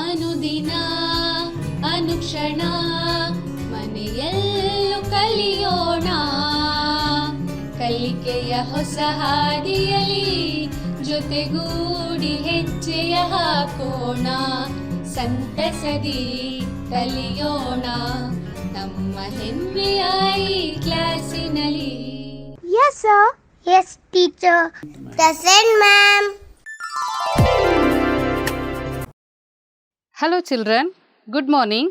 ಅನುದಿನ ಅನುಕ್ಷಣ ಮನೆಯಲ್ಲೂ ಕಲಿಯೋಣ, ಕಲಿಕೆಯ ಹೊಸ ಹಾದಿಯಲಿ ಜೊತೆಗೂಡಿ ಹೆಜ್ಜೆಯ ಹಾಕೋಣ, ಸಂತಸದಿ ಕಲಿಯೋಣ ನಮ್ಮ ಹೆಮ್ಮೆಯ ಈ ಕ್ಲಾಸಿನಲ್ಲಿ. Yes sir. Yes teacher. Present ma'am. Hello children, good morning.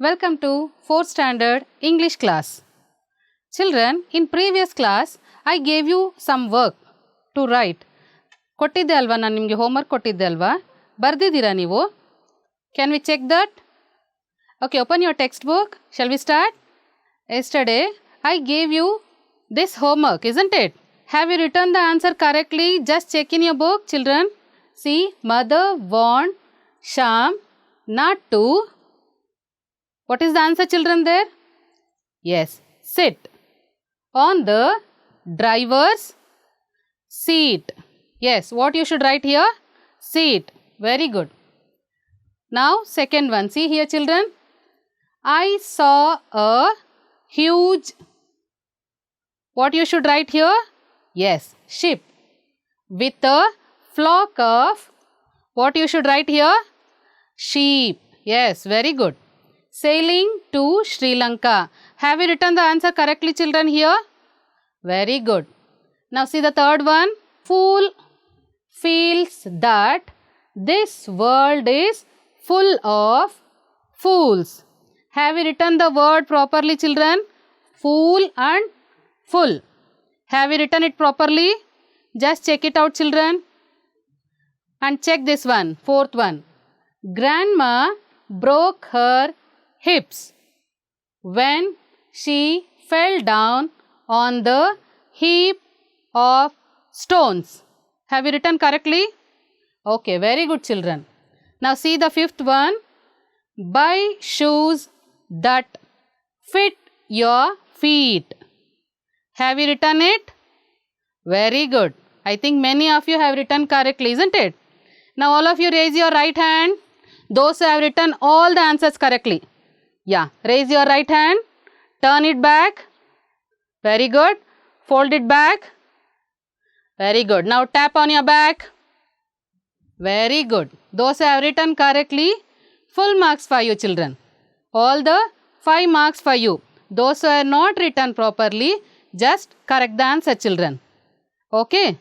Welcome to 4th standard English class. Children, in previous class I gave you some work to write. ಕೊಟ್ಟಿದ್ದೆ ಅಲ್ವಾ, ನಾನು ನಿಮಗೆ ಹೋಮ್ವರ್ಕ್ ಕೊಟ್ಟಿದ್ದೆ ಅಲ್ವಾ, ಬರೆದಿದ್ದೀರಾ ನೀವು? Can we check that? Okay, open your textbook. Shall we start? Yesterday I gave you this homework, isn't it? Have you written the answer correctly? Just check in your book, children. See, mother want Sham not to. What is the answer, children, there? Yes, sit on the driver's seat. Yes, what you should write here? Seat. Very good. Now, second one. See here, children. I saw a huge. What you should write here? Yes, ship. With a flock of. What you should write here? Sheep. Yes, very good. Sailing to Sri Lanka. Have you written the answer correctly, children, here? Very good. Now see the third one. Fool feels that this world is full of fools. Have you written the word properly, children? Fool and full. Have you written it properly? Just check it out, children. And check this one, fourth one. Grandma broke her hips when she fell down on the heap of stones. Have you written correctly? Okay, very good, children. Now see the fifth one. Buy shoes that fit your feet. Have you written it? Very good. I think many of you have written correctly, isn't it? Now all of you raise your right hand. Those who have written all the answers correctly. Yeah, raise your right hand. Turn it back. Very good. Fold it back. Very good. Now tap on your back. Very good. Those who have written correctly, full marks for you, children. All the 5 marks for you. Those who have not written properly, just correct the answer, children. Okay?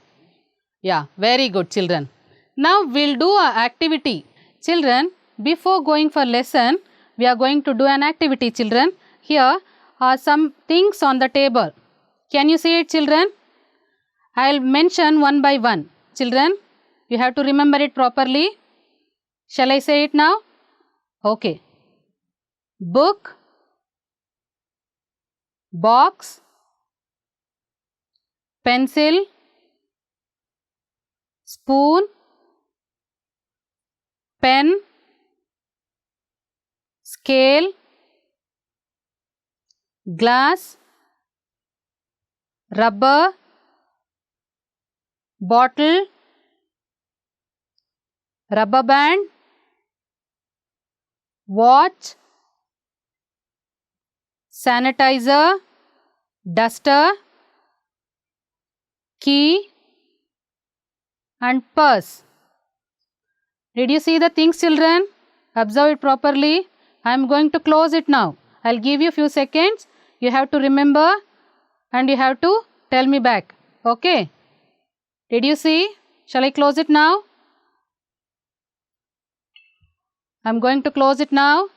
Yeah, very good, children. Now we'll do an activity. Children, before going for lesson, we are going to do an activity, children. Here are some things on the table. Can you see it, children? I'll mention one by one. Children, you have to remember it properly. Shall I say it now? Okay. Book, box, pencil, spoon, pen, scale, glass, rubber, bottle, rubber band, watch, sanitizer, duster, key and purse. Did you see the things, children? Observe it properly. I am going to close it now. I'll give you few seconds. You have to remember and you have to tell me back. Okay? Did you see? Shall I close it now? I'm going to close it now.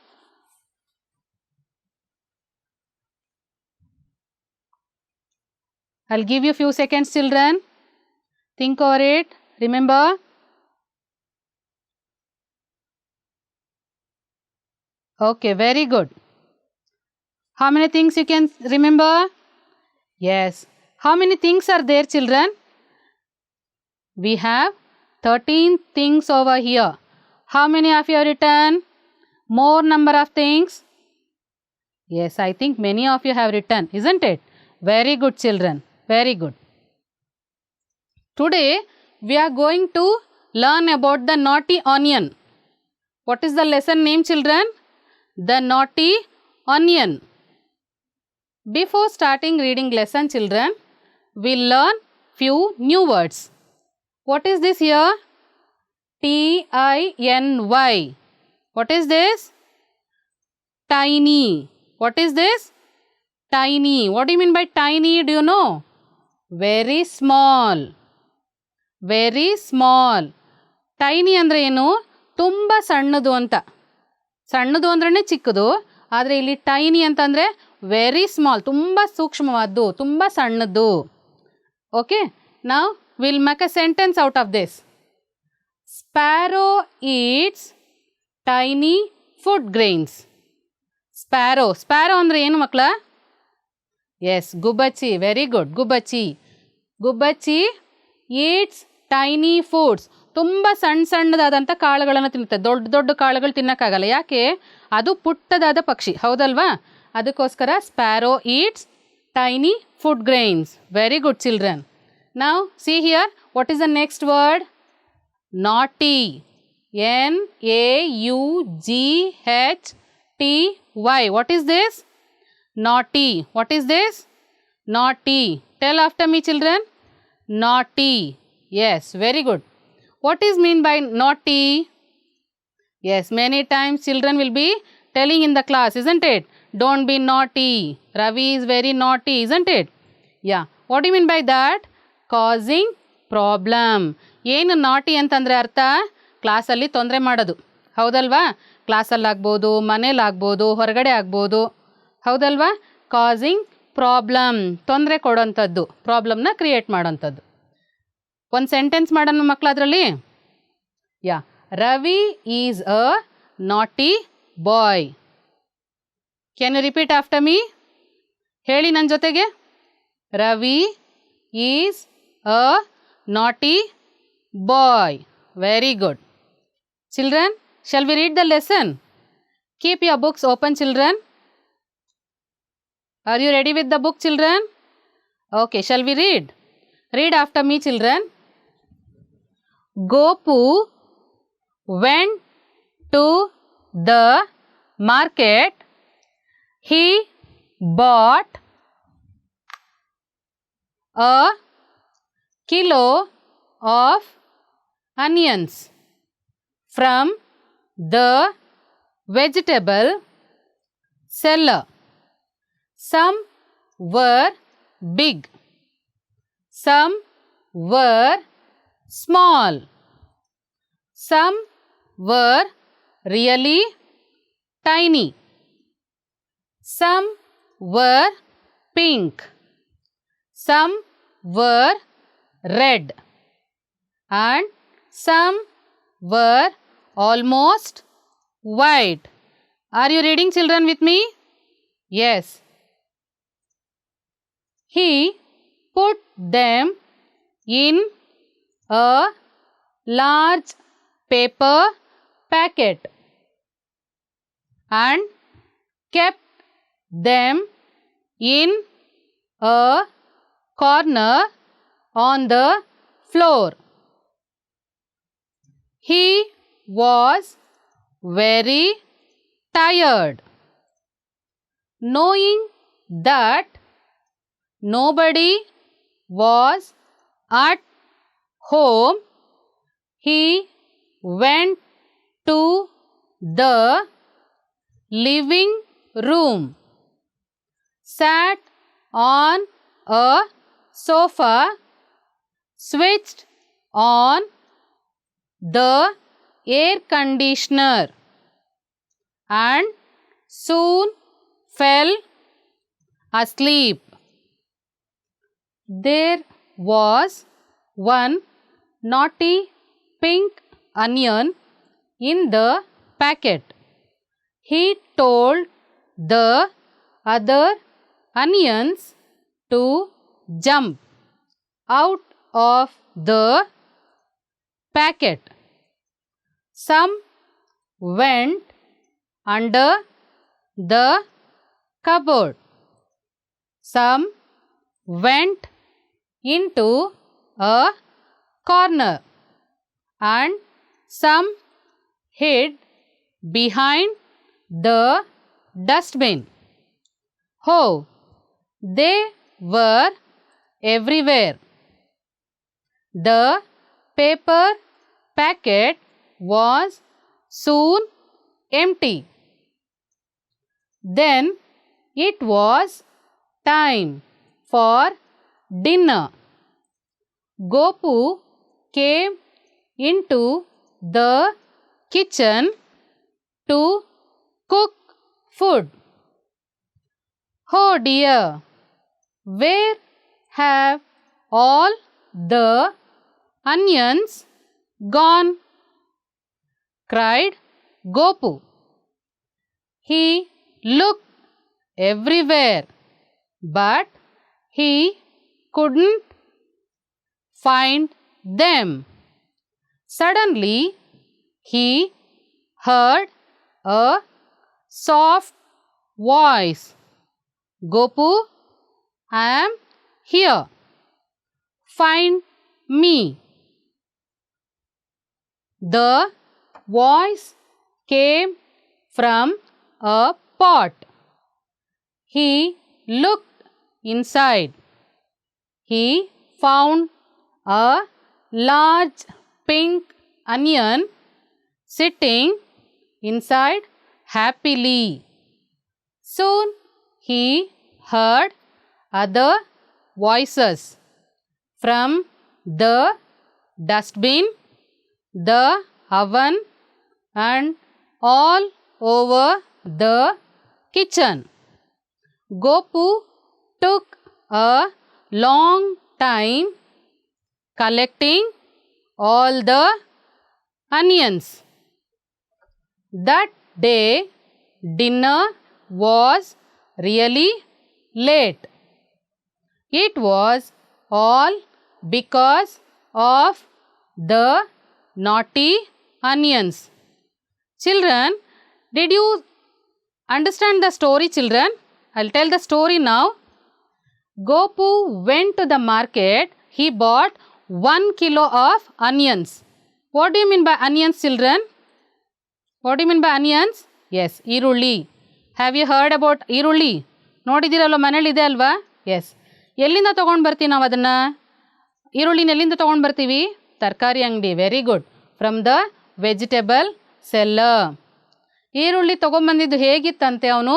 I'll give you few seconds, children. Think over it. Remember. Okay, very good. How many things you can remember? Yes. How many things are there, children? We have 13 things over here. How many of you have written? More number of things? Yes, I think many of you have written, isn't it? Very good, children. Very good. Today we are going to learn about the naughty onion. What is the lesson name, children? The Naughty Onion. Before starting reading lesson, children, we'll learn few new words. What is this here? T-I-N-Y. What is this? Tiny. What is this? Tiny. What do you mean by tiny? Do you know? Very small. Very small. Tiny ಅಂದರೆ ಏನು? ತುಂಬ ಸಣ್ಣದು ಅಂತ. ಸಣ್ಣದು ಅಂದ್ರೇ ಚಿಕ್ಕದು. ಆದರೆ ಇಲ್ಲಿ ಟೈನಿ ಅಂತಂದರೆ ವೆರಿ ಸ್ಮಾಲ್, ತುಂಬ ಸೂಕ್ಷ್ಮವಾದ್ದು, ತುಂಬ ಸಣ್ಣದು. ಓಕೆ, ನಾವು will make a sentence out of this. Sparrow eats tiny food grains. Sparrow. Sparrow ಅಂದರೆ ಏನು ಮಕ್ಕಳ? ಎಸ್, ಗುಬ್ಬಚ್ಚಿ. ವೆರಿ ಗುಡ್, ಗುಬ್ಬಚ್ಚಿ. ಗುಬ್ಬಚ್ಚಿ ಈಟ್ಸ್ ಟೈನಿ ಫುಡ್ಸ್. ತುಂಬ ಸಣ್ಣದಾದಂಥ ಕಾಳುಗಳನ್ನು ತಿನ್ನುತ್ತೆ. ದೊಡ್ಡ ದೊಡ್ಡ ಕಾಳುಗಳು ತಿನ್ನೋಕ್ಕಾಗಲ್ಲ. ಯಾಕೆ? ಅದು ಪುಟ್ಟದಾದ ಪಕ್ಷಿ, ಹೌದಲ್ವಾ? ಅದಕ್ಕೋಸ್ಕರ sparrow eats tiny food grains. Very good children. ನಾವು see here, what is the next word? Naughty. N-A-U-G-H-T-Y. What is this? Naughty. What is this? Naughty. Tell after me, children. Naughty. Yes, very good. What is mean by naughty? Yes, many times children will be telling in the class, isn't it? Don't be naughty. Ravi is very naughty, isn't it? Yeah. What do you mean by that? Causing problem. ಏನು ನಾಟಿ ಅಂತಂದರೆ ಅರ್ಥ? ಕ್ಲಾಸಲ್ಲಿ ತೊಂದರೆ ಮಾಡೋದು, ಹೌದಲ್ವಾ? ಕ್ಲಾಸಲ್ಲಾಗ್ಬೋದು, ಮನೇಲಾಗ್ಬೋದು, ಹೊರಗಡೆ ಆಗ್ಬೋದು, ಹೌದಲ್ವಾ? ಕಾಸಿಂಗ್ ಪ್ರಾಬ್ಲಮ್, ತೊಂದರೆ ಕೊಡೋಂಥದ್ದು, ಪ್ರಾಬ್ಲಮ್ನ ಕ್ರಿಯೇಟ್ ಮಾಡೋಂಥದ್ದು. ಒಂದು ಸೆಂಟೆನ್ಸ್ ಮಾಡೋಣ ಮಕ್ಕಳು ಅದರಲ್ಲಿ. ಯಾ, Ravi is a naughty boy. Can you repeat after me? ಹೇಳಿ ನನ್ನ ಜೊತೆಗೆ. ರವಿ ಈಸ್ ಅ ನಾಟಿ boy. Very good. Children, shall we read the lesson? Keep your books open, children. Are you ready with the book, children? Okay, shall we read? Read after me, children. Gopu went to the market. He bought a kilo of onions from the vegetable seller. Some were big, some were small, some were really tiny, some were pink, some were red, and some were almost white. Are you reading, children, with me? Yes. He put them in a large paper packet and kept them in a corner on the floor. He was very tired. Knowing that nobody was at home, he went to the living room, sat on a sofa, switched on the air conditioner, and soon fell asleep. There was one naughty pink onion in the packet. He told the other onions to jump out of the packet. Some went under the cupboard. Some went into a corner, and some hid behind the dustbin. Oh, they were everywhere. The paper packet was soon empty. Then it was time for dinner. Gopu came into the kitchen to cook food. Oh dear, where have all the onions gone? Cried Gopu. He looked everywhere, but he couldn't find them. Suddenly, he heard a soft voice. Gopu, I am here. Find me. The voice came from a pot. He looked inside. He found a large pink onion sitting inside happily. Soon he heard other voices from the dustbin, the oven, and all over the kitchen. Gopu took a long time collecting all the onions. That day, dinner was really late. It was all because of the naughty onions. Children, did you understand the story, children? I'll tell the story now. Gopu went to the market. He bought 1 kilo of onions. What do you mean by onions, children? What do you mean by onions? Yes, ಈರುಳ್ಳಿ. Have you heard about ಈರುಳ್ಳಿ? ನೋಡಿದ್ದೀರಲ್ವ, ಮನೇಲಿದೆ ಅಲ್ವಾ? S. ಎಲ್ಲಿಂದ ತೊಗೊಂಡು ಬರ್ತೀವಿ ನಾವು ಅದನ್ನು? ಈರುಳ್ಳಿನ ಎಲ್ಲಿಂದ ತೊಗೊಂಡು ಬರ್ತೀವಿ? ತರಕಾರಿ ಅಂಗಡಿ. Very good. From the vegetable seller. ಈರುಳ್ಳಿ ತೊಗೊಂಬಂದಿದ್ದು ಹೇಗಿತ್ತಂತೆ ಅವನು?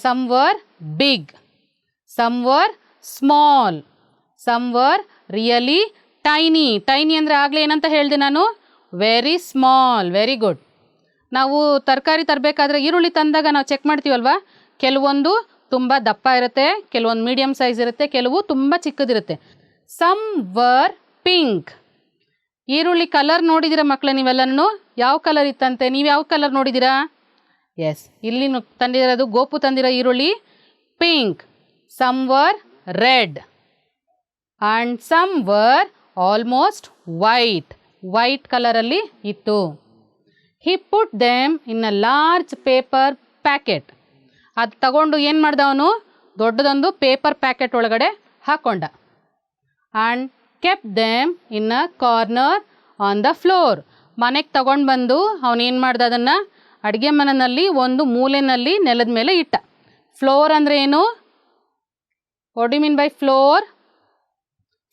Some were big, some were small, some were really tiny. Tiny ಅಂದರೆ ಆಗಲೇ ಏನಂತ ಹೇಳಿದೆ ನಾನು? Very small. Very good. ನಾವು ತರಕಾರಿ ತರಬೇಕಾದ್ರೆ ಈರುಳ್ಳಿ ತಂದಾಗ ನಾವು ಚೆಕ್ ಮಾಡ್ತೀವಲ್ವ, ಕೆಲವೊಂದು ತುಂಬ ದಪ್ಪ ಇರುತ್ತೆ, ಕೆಲವೊಂದು ಮೀಡಿಯಮ್ ಸೈಜ್ ಇರುತ್ತೆ, ಕೆಲವು ತುಂಬ ಚಿಕ್ಕದಿರುತ್ತೆ. Some were pink. ಈರುಳ್ಳಿ ಕಲರ್ ನೋಡಿದ್ದೀರಾ ಮಕ್ಕಳೇ ನೀವೆಲ್ಲನೂ? ಯಾವ ಕಲರ್ ಇತ್ತಂತೆ? ನೀವು ಯಾವ ಕಲರ್ ನೋಡಿದ್ದೀರಾ? ಎಸ್, ಇಲ್ಲಿ ತಂದಿರೋದು ಗೋಪು ತಂದಿರೋ ಈರುಳ್ಳಿ pink. Some were red and some were almost white. White ಕಲರಲ್ಲಿ ಇತ್ತು. He put them in a large paper packet. ಅದು ತಗೊಂಡು ಏನು ಮಾಡ್ದ ಅವನು? ದೊಡ್ಡದೊಂದು ಪೇಪರ್ ಪ್ಯಾಕೆಟ್ ಒಳಗಡೆ ಹಾಕ್ಕೊಂಡ. And kept them in a corner on the floor. ಮನೆಗೆ ತಗೊಂಡು ಬಂದು ಅವನೇನು ಮಾಡ್ದ? ಅದನ್ನು ಅಡುಗೆ ಮನೆಯಲ್ಲಿ ಒಂದು ಮೂಲೆಯಲ್ಲಿ ನೆಲದ ಮೇಲೆ ಇಟ್ಟ. ಫ್ಲೋರ್ ಅಂದರೆ ಏನು? What do mean by floor?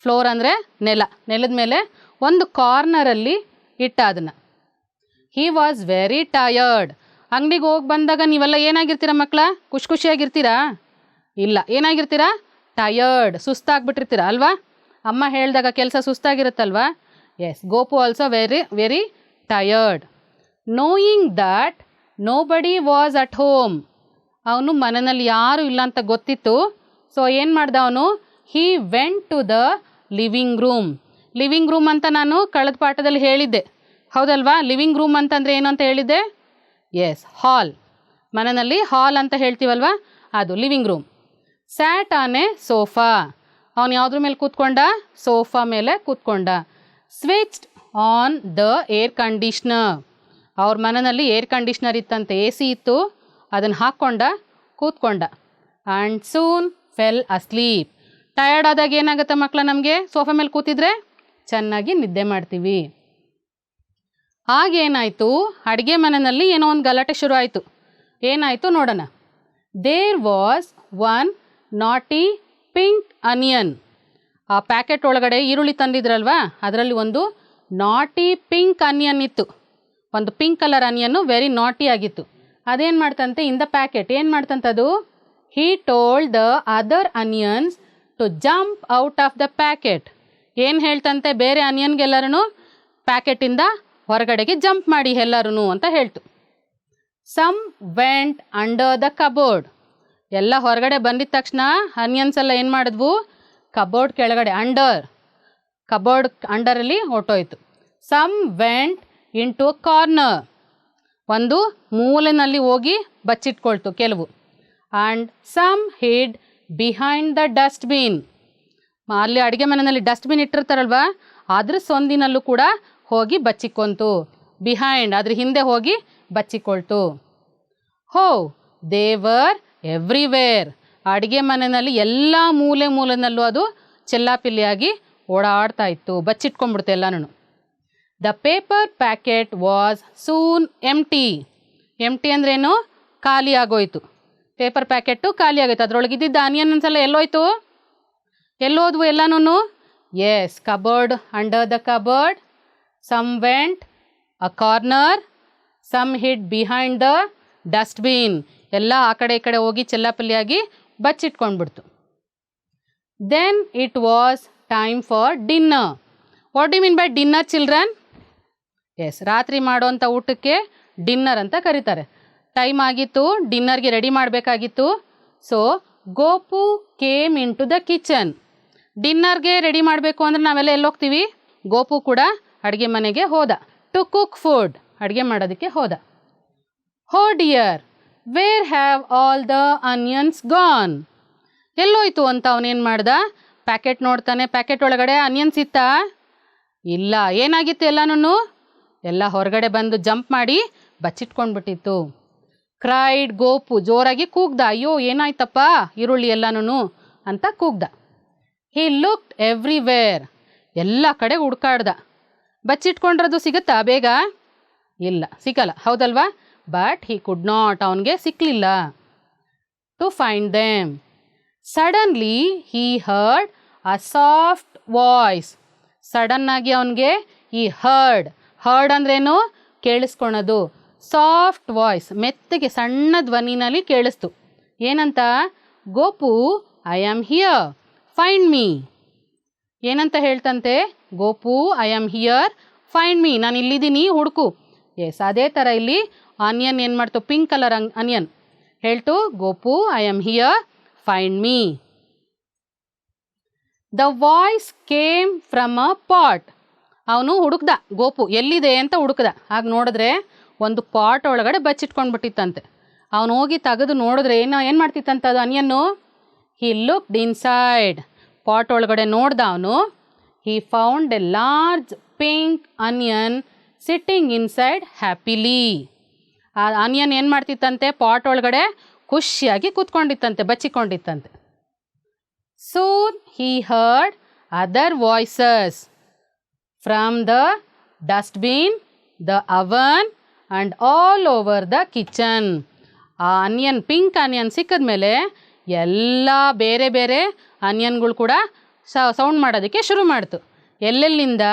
Floor ಅಂದರೆ ನೆಲ. ನೆಲದ ಮೇಲೆ ಒಂದು ಕಾರ್ನರಲ್ಲಿ ಇಟ್ಟ ಅದನ್ನು. He was very tired. ಅಂಗಡಿಗೆ ಹೋಗಿ ಬಂದಾಗ ನೀವೆಲ್ಲ ಏನಾಗಿರ್ತೀರ ಮಕ್ಕಳ? ಖುಷಿಯಾಗಿರ್ತೀರಾ? ಇಲ್ಲ. ಏನಾಗಿರ್ತೀರಾ? ಟಯರ್ಡ್. ಸುಸ್ತಾಗ್ಬಿಟ್ಟಿರ್ತೀರ ಅಲ್ವಾ? ಅಮ್ಮ ಹೇಳಿದಾಗ ಕೆಲಸ ಸುಸ್ತಾಗಿರುತ್ತಲ್ವಾ? Yes, Gopu also very tired. Knowing that nobody was at home. ಅವನು ಮನೆಯಲ್ಲಿ ಯಾರೂ ಇಲ್ಲ ಅಂತ ಗೊತ್ತಿತ್ತು. ಸೊ ಏನು ಮಾಡ್ದ ಅವನು? He went to the living room. Living room ಅಂತ ನಾನು ಕಳೆದ ಪಾಠದಲ್ಲಿ ಹೇಳಿದ್ದೆ, ಹೌದಲ್ವಾ? ಲಿವಿಂಗ್ ರೂಮ್ ಅಂತಂದರೆ ಏನು ಅಂತ ಹೇಳಿದ್ದೆ? Yes, hall. ಮನೆಯಲ್ಲಿ ಹಾಲ್ ಅಂತ ಹೇಳ್ತೀವಲ್ವಾ, ಅದು living room. Sat on a sofa. ಅವನು ಯಾವುದ್ರ ಮೇಲೆ ಕೂತ್ಕೊಂಡ? ಸೋಫಾ ಮೇಲೆ ಕೂತ್ಕೊಂಡ. Switched on the air conditioner. ಅವ್ರ ಮನೆಯಲ್ಲಿ ಏರ್ ಕಂಡೀಷ್ನರ್ ಇತ್ತಂತೆ, AC ಇತ್ತು, ಅದನ್ನು ಹಾಕ್ಕೊಂಡ, ಕೂತ್ಕೊಂಡ. And soon fell asleep. Tired ಆದಾಗ ಏನಾಗುತ್ತೆ ಮಕ್ಕಳ? ನಮಗೆ ಸೋಫಾ ಮೇಲೆ ಕೂತಿದ್ರೆ ಚೆನ್ನಾಗಿ ನಿದ್ದೆ ಮಾಡ್ತೀವಿ. ಆಗೇನಾಯಿತು, ಅಡುಗೆ ಮನೆಯಲ್ಲಿ ಏನೋ ಒಂದು ಗಲಾಟೆ ಶುರು ಆಯಿತು. ಏನಾಯಿತು ನೋಡೋಣ. ದೇರ್ ವಾಸ್ ಒನ್ ನಾಟಿ ಪಿಂಕ್ ಅನಿಯನ್. ಆ ಪ್ಯಾಕೆಟ್ ಒಳಗಡೆ ಈರುಳ್ಳಿ ತಂದಿದ್ರಲ್ವಾ, ಅದರಲ್ಲಿ ಒಂದು ನಾಟಿ ಪಿಂಕ್ ಅನಿಯನ್ ಇತ್ತು. ಒಂದು ಪಿಂಕ್ ಕಲರ್ ಅನಿಯನ್ನು ವೆರಿ ನಾಟಿ ಆಗಿತ್ತು. ಅದೇನು ಮಾಡ್ತಂತೆ, ಇನ್ ದ ಪ್ಯಾಕೆಟ್ ಏನು ಮಾಡ್ತಂತದು, he told the other onions to jump out of the packet. ಏನು ಹೇಳ್ತಂತೆ, ಬೇರೆ ಅನಿಯನ್ಗೆಲ್ಲರೂ ಪ್ಯಾಕೆಟಿಂದ ಹೊರಗಡೆಗೆ ಜಂಪ್ ಮಾಡಿ ಎಲ್ಲರೂ ಅಂತ ಹೇಳ್ತು. Some went under the cupboard. ಎಲ್ಲ ಹೊರಗಡೆ ಬಂದಿದ ತಕ್ಷಣ ಅನಿಯನ್ಸ್ ಎಲ್ಲ ಏನು ಮಾಡಿದ್ವು, ಕಬೋರ್ಡ್ ಕೆಳಗಡೆ ಕಬೋರ್ಡ್ ಅಂಡರಲ್ಲಿ ಹೊಟ್ಟೋಯ್ತು. Some went into corner. ಒಂದು ಮೂಲೆಯಲ್ಲಿ ಹೋಗಿ ಬಚ್ಚಿಟ್ಕೊಳ್ತು ಕೆಲವು. And some hid behind the dustbin. ಅಲ್ಲಿ ಅಡುಗೆ ಮನೆಯಲ್ಲಿ ಡಸ್ಟ್ಬಿನ್ ಇಟ್ಟಿರ್ತಾರಲ್ವ, ಅದ್ರ ಸೊಂದಿನಲ್ಲೂ ಕೂಡ ಹೋಗಿ ಬಚ್ಚಿಕೊಂತು. ಬಿಹೈಂಡ್ ಅದ್ರ ಹಿಂದೆ ಹೋಗಿ ಬಚ್ಚಿಕೊಳ್ತು. ಹೋ ದೇವರ್ ಎವ್ರಿವೇರ್. ಅಡುಗೆ ಮನೆಯಲ್ಲಿ ಎಲ್ಲ ಮೂಲೆನಲ್ಲೂ ಅದು ಚೆಲ್ಲಾಪಿಲ್ಲಿಯಾಗಿ ಓಡಾಡ್ತಾ ಇತ್ತು, ಬಚ್ಚಿಟ್ಕೊಂಡ್ಬಿಡ್ತು ಎಲ್ಲನೂ. The paper packet was soon empty. Empty ಅಂದ್ರೇನು, ಖಾಲಿ ಆಗೋಯ್ತು. ಪೇಪರ್ ಪ್ಯಾಕೆಟು ಖಾಲಿ ಆಗೋಯ್ತು. ಅದರೊಳಗಿದ್ದಿದ್ದ ಆನಿಯನ್ಸ್ ಎಲ್ಲ ಎಲ್ಲೋಯ್ತು, ಎಲ್ಲೋದ್ವು ಎಲ್ಲನೂ. Yes, cupboard, under the cupboard. Some went a corner, some hid behind the dustbin. ಎಲ್ಲ ಆ ಕಡೆ ಈ ಕಡೆ ಹೋಗಿ ಚೆಲ್ಲಾಪಲ್ಲಿಯಾಗಿ ಬಚ್ಚಿಟ್ಕೊಂಡ್ಬಿಡ್ತು. Then it was time for dinner. What do mean by dinner children? Yes, ರಾತ್ರಿ ಮಾಡೋಂಥ ಊಟಕ್ಕೆ ಡಿನ್ನರ್ ಅಂತ ಕರೀತಾರೆ. ಟೈಮ್ ಆಗಿತ್ತು, ಡಿನ್ನರ್ಗೆ ರೆಡಿ ಮಾಡಬೇಕಾಗಿತ್ತು. So Gopu came into the kitchen. ಡಿನ್ನರ್ಗೆ ರೆಡಿ ಮಾಡಬೇಕು ಅಂದರೆ ನಾವೆಲ್ಲ ಎಲ್ಲೋಗ್ತೀವಿ, ಗೋಪು ಕೂಡ ಅಡುಗೆ ಮನೆಗೆ ಹೋದ. ಟು ಕುಕ್ ಫುಡ್, ಅಡುಗೆ ಮಾಡೋದಕ್ಕೆ ಹೋದ. Oh dear, where have all the onions gone. ಎಲ್ಲೋಯ್ತು ಅಂತ ಅವನೇನು ಮಾಡ್ದ, ಪ್ಯಾಕೆಟ್ ನೋಡ್ತಾನೆ. ಪ್ಯಾಕೆಟ್ ಒಳಗಡೆ ಅನಿಯನ್ಸ್ ಇತ್ತಾ? ಇಲ್ಲ. ಏನಾಗಿತ್ತು ಎಲ್ಲನೂ? ಎಲ್ಲ ಹೊರಗಡೆ ಬಂದು ಜಂಪ್ ಮಾಡಿ ಬಚ್ಚಿಟ್ಕೊಂಡ್ಬಿಟ್ಟಿತ್ತು. ಕ್ರೈಡ್ ಗೋಪು, ಜೋರಾಗಿ ಕೂಗ್ದ, ಅಯ್ಯೋ ಏನಾಯ್ತಪ್ಪ ಈರುಳ್ಳಿ ಎಲ್ಲನೂ ಅಂತ ಕೂಗ್ದ. ಹಿ ಲುಕ್ಡ್ ಎವ್ರಿವೇರ್. ಎಲ್ಲ ಕಡೆ ಹುಡ್ಕಾಡ್ದ. ಬಚ್ಚಿಟ್ಕೊಂಡ್ರದು ಸಿಗುತ್ತಾ ಬೇಗ? ಇಲ್ಲ, ಸಿಗಲ್ಲ, ಹೌದಲ್ವಾ? ಬಟ್ ಹಿ ಕುಡ್ ನಾಟ್, ಅವನಿಗೆ ಸಿಕ್ಕಲಿಲ್ಲ. To find them. Suddenly he heard a soft voice. ಸಡನ್ನಾಗಿ ಅವನಿಗೆ ಈ ಹರ್ಡ್ ಅಂದ್ರೇನು, ಕೇಳಿಸ್ಕೊಳೋದು. ಸಾಫ್ಟ್ ವಾಯ್ಸ್, ಮೆತ್ತಗೆ ಸಣ್ಣ ಧ್ವನಿನಲ್ಲಿ ಕೇಳಿಸ್ತು. ಏನಂತ? Gopu, I am here, find me. ಏನಂತ ಹೇಳ್ತಂತೆ? Gopu, I am here, find me. ನಾನು ಇಲ್ಲಿದ್ದೀನಿ, ಹುಡುಕು. ಎಸ್, ಅದೇ ಥರ ಇಲ್ಲಿ ಆನಿಯನ್ ಏನು ಮಾಡ್ತು, ಪಿಂಕ್ ಕಲರ್ ಆನಿಯನ್ ಹೇಳ್ತು, Gopu, I am here, find me. The voice came from a pot. ಅವನು ಹುಡುಕ್ದ, ಗೋಪು ಎಲ್ಲಿದೆ ಅಂತ ಹುಡುಕ್ದ. ಆಗ ನೋಡಿದ್ರೆ ಒಂದು ಪಾಟ್ ಒಳಗಡೆ ಬಚ್ಚಿಟ್ಕೊಂಡ್ಬಿಟ್ಟಿತ್ತಂತೆ. ಅವನು ಹೋಗಿ ತೆಗೆದು ನೋಡಿದ್ರೆ ಏನು ಮಾಡ್ತಿತ್ತಂತ ಅದು ಅನಿಯನ್ನು. He looked inside. ಪಾಟ್ ಒಳಗಡೆ ನೋಡ್ದ ಅವನು. He found a large pink onion sitting inside happily. ಆ ಆನಿಯನ್ ಏನು ಮಾಡ್ತಿತ್ತಂತೆ, ಪಾಟ್ ಒಳಗಡೆ ಖುಷಿಯಾಗಿ ಕೂತ್ಕೊಂಡಿತ್ತಂತೆ, ಬಚ್ಚಿಕೊಂಡಿತ್ತಂತೆ. Soon he heard other voices from the dustbin, the oven and all over the kitchen. ಆ ಆನಿಯನ್, ಪಿಂಕ್ ಆನಿಯನ್ ಸಿಕ್ಕಿದ್ಮೇಲೆ ಎಲ್ಲ ಬೇರೆ ಬೇರೆ ಆನಿಯನ್ಗಳು ಕೂಡ ಸೌಂಡ್ ಮಾಡೋದಕ್ಕೆ ಶುರು ಮಾಡ್ತು. ಎಲ್ಲೆಲ್ಲಿಂದ?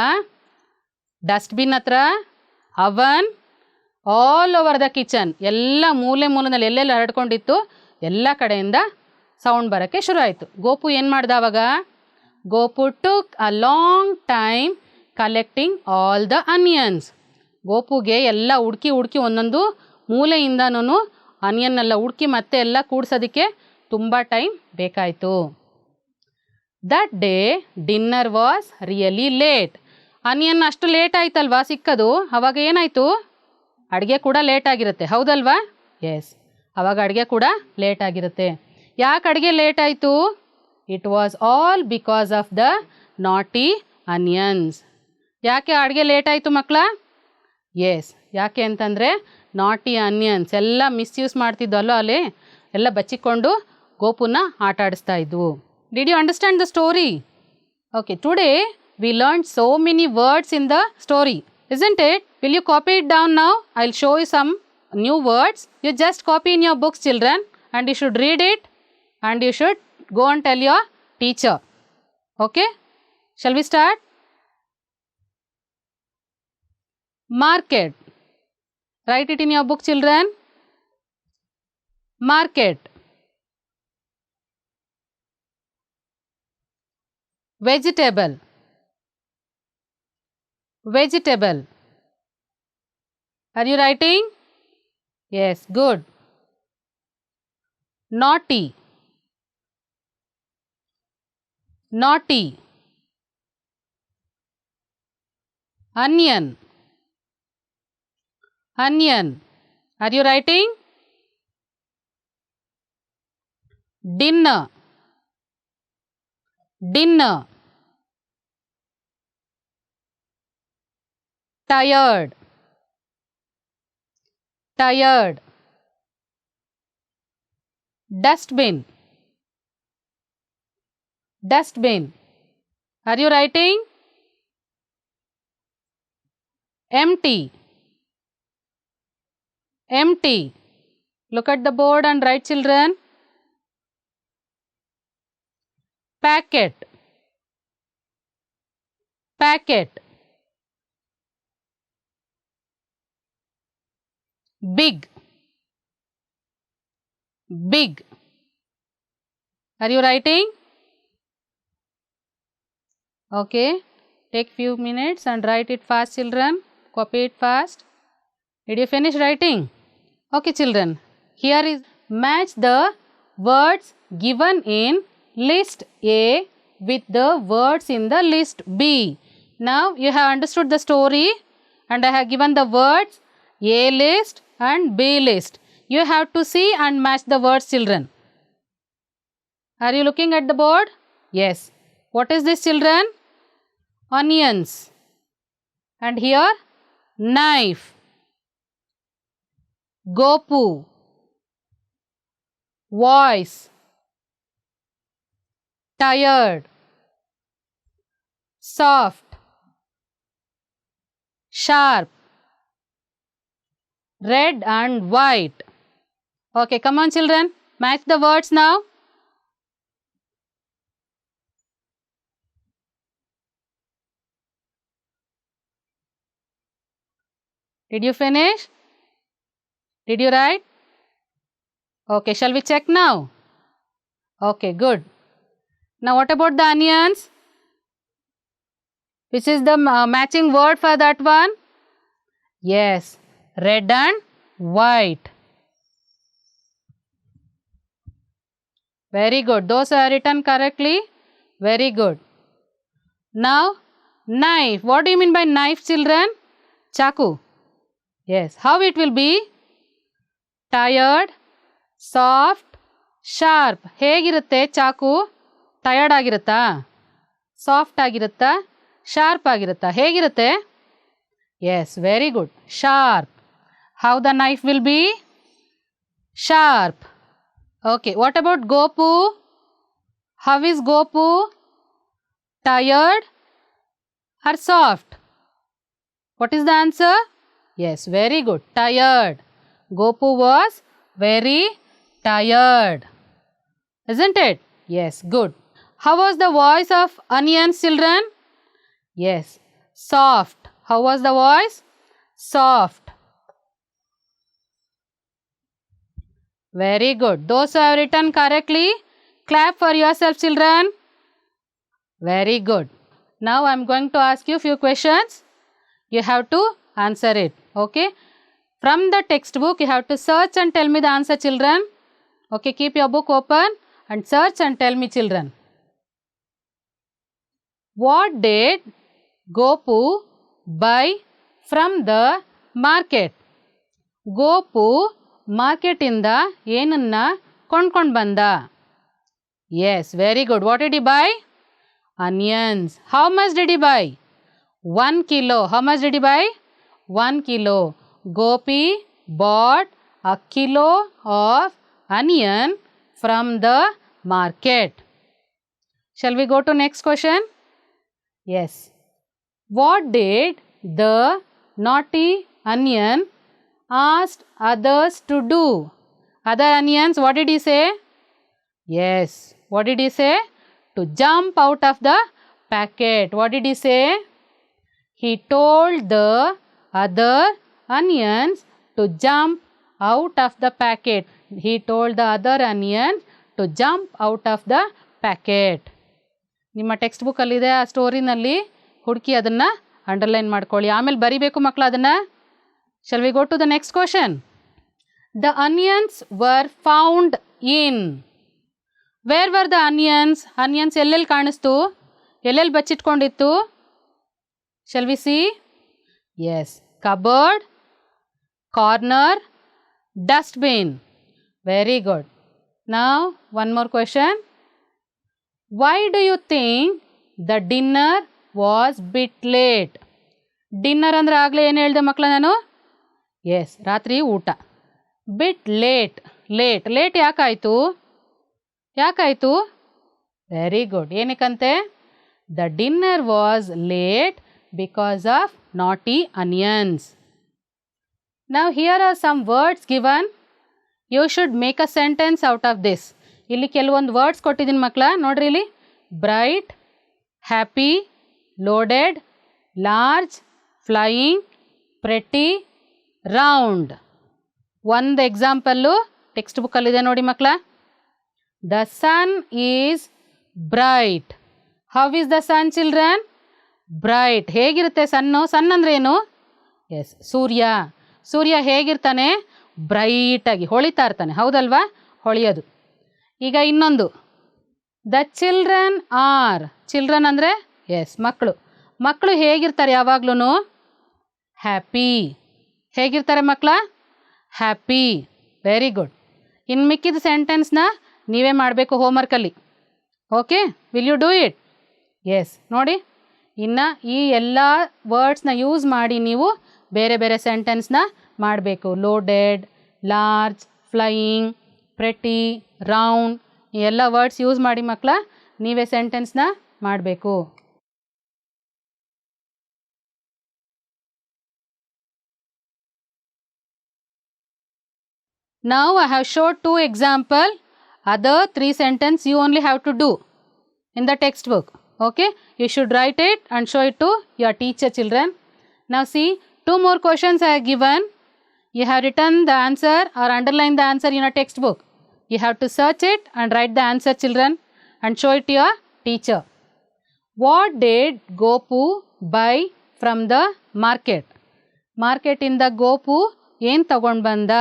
ಡಸ್ಟ್ಬಿನ್ ಹತ್ರ, ಅವನ್, ಆಲ್ ಓವರ್ ದ ಕಿಚನ್, ಎಲ್ಲ ಮೂಲೆಯಲ್ಲಿ ಎಲ್ಲೆಲ್ಲಿ ಹರಡ್ಕೊಂಡಿತ್ತು ಎಲ್ಲ ಕಡೆಯಿಂದ ಸೌಂಡ್ ಬರೋಕ್ಕೆ ಶುರು ಆಯಿತು. ಗೋಪು ಏನು ಮಾಡ್ದ ಅವಾಗ? Gopu took a long time collecting all the onions. ಗೋಪುಗೆ ಎಲ್ಲ ಹುಡುಕಿ ಒಂದೊಂದು ಮೂಲೆಯಿಂದನೂ ಆನಿಯನ್ನೆಲ್ಲ ಹುಡುಕಿ ಮತ್ತೆ ಎಲ್ಲ ಕೂಡ್ಸೋದಕ್ಕೆ ತುಂಬ ಟೈಮ್ ಬೇಕಾಯಿತು. That day dinner was really late. Onion ಅಷ್ಟು ಲೇಟ್ ಆಯ್ತಲ್ವಾ ಸಿಕ್ಕದು, ಅವಾಗ ಏನಾಯಿತು? ಅಡುಗೆ ಕೂಡ ಲೇಟ್ ಆಗಿರುತ್ತೆ, ಹೌದಲ್ವಾ? ಎಸ್, ಅವಾಗ ಅಡುಗೆ ಕೂಡ ಲೇಟ್ ಆಗಿರುತ್ತೆ. ಯಾಕೆ ಅಡುಗೆ ಲೇಟ್ ಆಯಿತು? It was all because of the ನಾಟಿ ಅನಿಯನ್ಸ್. ಯಾಕೆ ಅಡುಗೆ ಲೇಟ್ ಆಯಿತು ಮಕ್ಕಳ? ಎಸ್, ಯಾಕೆ ಅಂತಂದರೆ ನಾಟಿ ಅನಿಯನ್ಸ್ ಎಲ್ಲ ಮಿಸ್ಯೂಸ್ ಮಾಡ್ತಿದ್ವಲ್ಲೋ ಅಲ್ಲಿ ಎಲ್ಲ ಬಚ್ಚಿಕೊಂಡು ಗೋಪುನ ಆಟ ಆಡಿಸ್ತಾ ಇದ್ವು. Did you understand the story? Okay, today we learn so many words in the story. Isn't it? Will you copy it down now? I'll show you some new words. You just copy in your books, children, and you should read it and you should go and tell your teacher. Okay? Shall we start? Market. Write it in your book, children. Market. Vegetable. Vegetable. Are you writing? Yes, good. Naughty. Naughty. Onion. Onion. Are you writing? Dinner. Dinner. Tired. Tired. Dustbin. Dustbin. Are you writing? Empty. Empty. Look at the board and write, children. Packet. Packet. Big. Big. Are you writing? Okay. Take few minutes and write it fast, children. Copy it fast. Did you finish writing? Okay, children. Here is match the words given in list A with the words in the list B. Now you have understood the story and I have given the words A list and B list. You have to see and match the words, children. Are you looking at the board? Yes. What is this, children? Onions. And here knife. Gopu. Voice. Tired. Soft. Sharp. Red and white. Okay, come on, children. Match the words now. Did you finish? Did you write? Okay, shall we check now? Okay, good. Now what about the onions? Which is the matching word for that one? Yes, red and white. Very good. Those are written correctly. Very good. Now, knife. What do you mean by knife, children? Chaku. Yes. How it will be? Tired, soft, sharp. ಹೇಗಿರುತ್ತೆ ಚಾಕು? Tired ಆಗಿರುತ್ತಾ? Soft ಆಗಿರುತ್ತಾ? Sharp ಆಗಿರುತ್ತಾ? ಹೇಗಿರುತ್ತೆ? Yes, very good. Sharp. How the knife will be? Sharp. Okay, what about Gopu? How is Gopu? Tired or soft? What is the answer? Yes, very good. Tired. Gopu was very tired. Isn't it? Yes, good. How was the voice of onions, children? Yes, soft. How was the voice? Soft. Very good. Those who have written correctly, clap for yourself, children. Very good. Now I am going to ask you few questions. You have to answer it. Okay. From the textbook, you have to search and tell me the answer, children. Okay, keep your book open and search and tell me, children. What did Gopu buy from the market? Gopu market inda ಏನನ್ನ ಕೊಂಡ್ಕೊಂಡು ಬಂದ? Yes, very good. What did he buy? Onions. How much did he buy? 1 kilo. How much did he buy? 1 kilo. Gopi bought a kilo of onion from the market. Shall we go to next question? Yes. What did the naughty onion asked others to do. Other onions, what did he say? Yes, what did he say? To jump out of the packet. What did he say? He told the other onions to jump out of the packet. He told the other onions to jump out of the packet. ನಿಮ್ಮ text ಬುಕ್ಕಲ್ಲಿದೆ ಆ ಸ್ಟೋರಿನಲ್ಲಿ ಹುಡುಕಿ ಅದನ್ನು underline ಮಾಡ್ಕೊಳ್ಳಿ. ಆಮೇಲೆ ಬರಿಬೇಕು ಮಕ್ಕಳು ಅದನ್ನು. Shall we go to the next question? The onions were found in. Where were the onions? Onions ಎಲ್ಲೆಲ್ಲಿ ಕಾಣಿಸ್ತು? ಎಲ್ಲೆಲ್ಲಿ ಬಚ್ಚಿಟ್ಕೊಂಡಿತ್ತು? Shall we see? Yes, cupboard, corner, dustbin. Very good. Now one more question. Why do you think the dinner was bit late? Dinner ಅಂದರೆ ಆಗಲೇ ಏನು ಹೇಳಿದೆ ಮಕ್ಕಳ ನಾನು? Yes, ರಾತ್ರಿ ಊಟ. Bit late. ಲೇಟ್ ಯಾಕಾಯಿತು? Very good. ಏನಕ್ಕಂತೆ? The dinner was late because of naughty onions. Now here are some words given. You should make a sentence out of this. ಇಲ್ಲಿ ಕೆಲವೊಂದು ವರ್ಡ್ಸ್ ಕೊಟ್ಟಿದ್ದೀನಿ ಮಕ್ಕಳ, ನೋಡ್ರಿ ಇಲ್ಲಿ. Bright, happy, loaded, large, flying, pretty, round. ಒಂದು example text ಬುಕ್ಕಲ್ಲಿದೆ ನೋಡಿ ಮಕ್ಕಳ. The sun is bright. How is the sun children? Bright. ಹೇಗಿರುತ್ತೆ ಸನ್ನು? ಸನ್ ಅಂದರೆ ಏನು? ಎಸ್, ಸೂರ್ಯ ಹೇಗಿರ್ತಾನೆ? ಬ್ರೈಟಾಗಿ ಹೊಳಿತಾ ಇರ್ತಾನೆ, ಹೌದಲ್ವಾ? ಹೊಳೆಯೋದು. ಈಗ ಇನ್ನೊಂದು, ದ ಚಿಲ್ಡ್ರನ್ ಆರ್. ಚಿಲ್ಡ್ರನ್ ಅಂದರೆ ಎಸ್, ಮಕ್ಕಳು ಹೇಗಿರ್ತಾರೆ ಯಾವಾಗ್ಲೂ? ಹ್ಯಾಪಿ. ಹೇಗಿರ್ತಾರೆ ಮಕ್ಕಳ? ಹ್ಯಾಪಿ. Very good. ಇನ್ನು ಮಿಕ್ಕಿದ ಸೆಂಟೆನ್ಸ್ನ ನೀವೇ ಮಾಡಬೇಕು ಹೋಮ್ವರ್ಕಲ್ಲಿ. Okay, will you do it? Yes, ನೋಡಿ, ಇನ್ನು ಈ ಎಲ್ಲ ವರ್ಡ್ಸ್ನ ಯೂಸ್ ಮಾಡಿ ನೀವು ಬೇರೆ ಬೇರೆ ಸೆಂಟೆನ್ಸ್ನ ಮಾಡಬೇಕು. Loaded, large, flying, pretty, round, ಈ ಎಲ್ಲ ವರ್ಡ್ಸ್ ಯೂಸ್ ಮಾಡಿ ಮಕ್ಕಳ ನೀವೇ ಸೆಂಟೆನ್ಸ್ನ ಮಾಡಬೇಕು. Now I have showed 2 examples. Other 3 sentences you only have to do in the textbook. Okay, you should write it and show it to your teacher, children. Now see, 2 more questions I have given. You have written the answer or underlined the answer in your textbook. You have to search it and write the answer, children, and show it to your teacher. What did Gopu buy from the market? Market ಇಂದ ಗೋಪು ಏನು ತಗೊಂಡು ಬಂದ?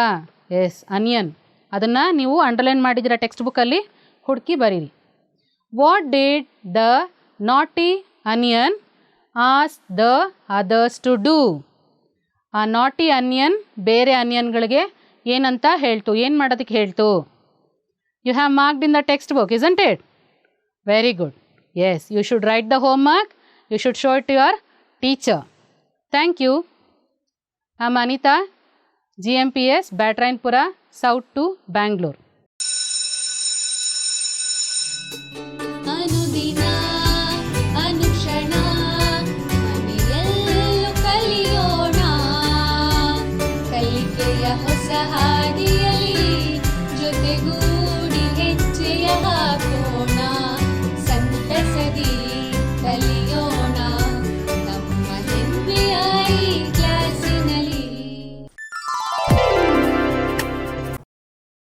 Yes, onion. ಅದನ್ನು ನೀವು underline ಮಾಡಿದ್ದೀರ text ಬುಕ್ಕಲ್ಲಿ, ಹುಡುಕಿ ಬರೀರಿ. What did the naughty onion ask the others to do? ಆ ನಾಟಿ ಅನಿಯನ್ ಬೇರೆ ಅನಿಯನ್ಗಳಿಗೆ ಏನಂತ ಹೇಳ್ತು? ಏನು ಮಾಡೋದಕ್ಕೆ ಹೇಳ್ತು? You have marked in the textbook, isn't it? Very good. Yes, you should write the homework. You should show it to your teacher. Thank you. I'm Anita, GMPS, Batrainpura, South to Bangalore.